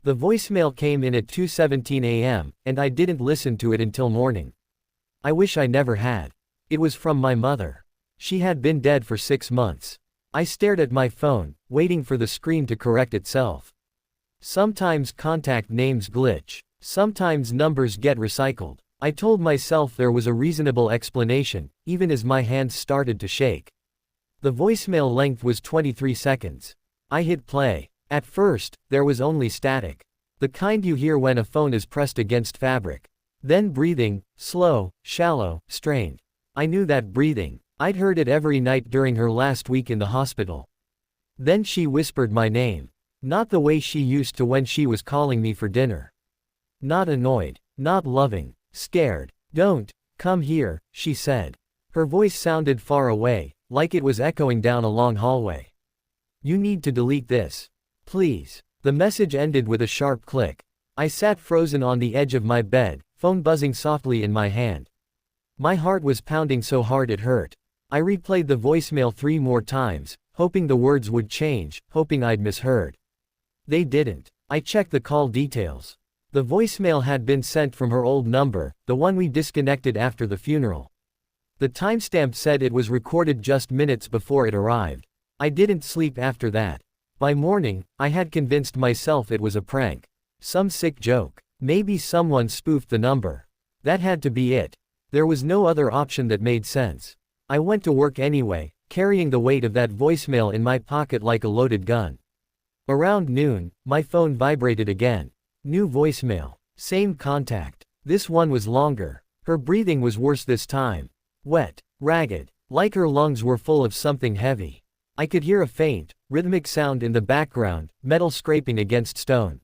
The voicemail came in at 2:17 a.m., and I didn't listen to it until morning. I wish I never had. It was from my mother. She had been dead for 6 months. I stared at my phone, waiting for the screen to correct itself. Sometimes contact names glitch. Sometimes numbers get recycled. I told myself there was a reasonable explanation, even as my hands started to shake. The voicemail length was 23 seconds. I hit play. At first, there was only static. The kind you hear when a phone is pressed against fabric. Then breathing, slow, shallow, strained. I knew that breathing. I'd heard it every night during her last week in the hospital. Then she whispered my name. Not the way she used to when she was calling me for dinner. Not annoyed. Not loving. Scared. "Don't come here," she said. Her voice sounded far away, like it was echoing down a long hallway. "You need to delete this. Please." The message ended with a sharp click. I sat frozen on the edge of my bed, phone buzzing softly in my hand. My heart was pounding so hard it hurt. I replayed the voicemail 3 more times, hoping the words would change, hoping I'd misheard. They didn't. I checked the call details. The voicemail had been sent from her old number, the one we disconnected after the funeral. The timestamp said it was recorded just minutes before it arrived. I didn't sleep after that. By morning, I had convinced myself it was a prank. Some sick joke. Maybe someone spoofed the number. That had to be it. There was no other option that made sense. I went to work anyway, carrying the weight of that voicemail in my pocket like a loaded gun. Around noon, my phone vibrated again. New voicemail. Same contact. This one was longer. Her breathing was worse this time. Wet. Ragged. Like her lungs were full of something heavy. I could hear a faint, rhythmic sound in the background, metal scraping against stone.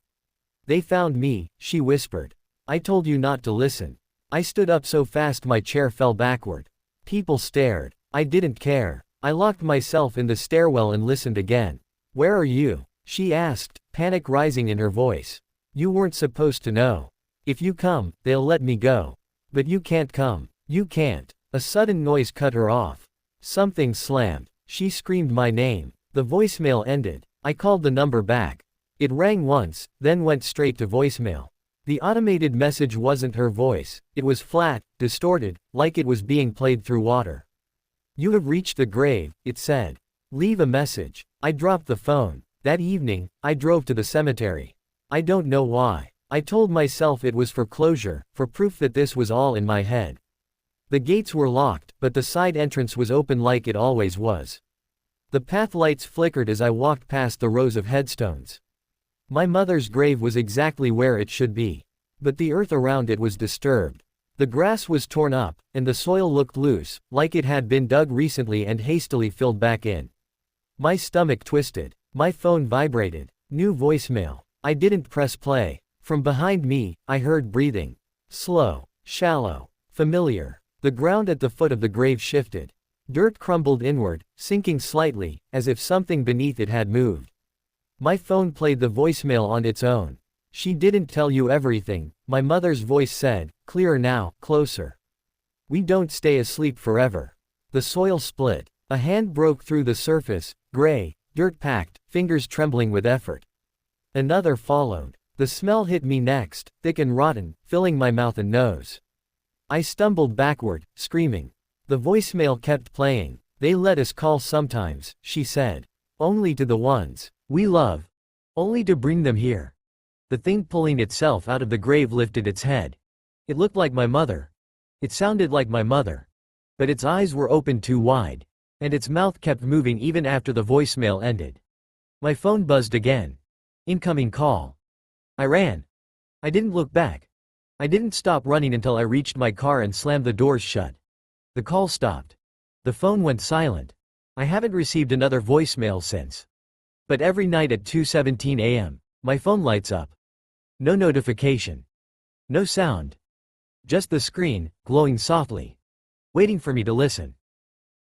"They found me," she whispered. "I told you not to listen." I stood up so fast my chair fell backward. People stared. I didn't care. I locked myself in the stairwell and listened again. "Where are you?" she asked, panic rising in her voice. "You weren't supposed to know. If you come, they'll let me go. But you can't come. You can't." A sudden noise cut her off. Something slammed. She screamed my name. The voicemail ended. I called the number back. It rang once, then went straight to voicemail. The automated message wasn't her voice. It was flat, distorted, like it was being played through water. "You have reached the grave," it said. "Leave a message." I dropped the phone. That evening, I drove to the cemetery. I don't know why. I told myself it was for closure, for proof that this was all in my head. The gates were locked, but the side entrance was open like it always was. The path lights flickered as I walked past the rows of headstones. My mother's grave was exactly where it should be. But the earth around it was disturbed. The grass was torn up, and the soil looked loose, like it had been dug recently and hastily filled back in. My stomach twisted. My phone vibrated. New voicemail. I didn't press play. From behind me, I heard breathing. Slow, shallow, familiar. The ground at the foot of the grave shifted. Dirt crumbled inward, sinking slightly, as if something beneath it had moved. My phone played the voicemail on its own. "She didn't tell you everything," my mother's voice said, clearer now, closer. "We don't stay asleep forever." The soil split. A hand broke through the surface, gray, dirt-packed, fingers trembling with effort. Another followed. The smell hit me next, thick and rotten, filling my mouth and nose. I stumbled backward, screaming. The voicemail kept playing. "They let us call sometimes," she said. "Only to the ones we love. Only to bring them here." The thing pulling itself out of the grave lifted its head. It looked like my mother. It sounded like my mother. But its eyes were open too wide. And its mouth kept moving even after the voicemail ended. My phone buzzed again. Incoming call. I ran. I didn't look back. I didn't stop running until I reached my car and slammed the doors shut. The call stopped. The phone went silent. I haven't received another voicemail since. But every night at 2:17 a.m., my phone lights up. No notification. No sound. Just the screen, glowing softly. Waiting for me to listen.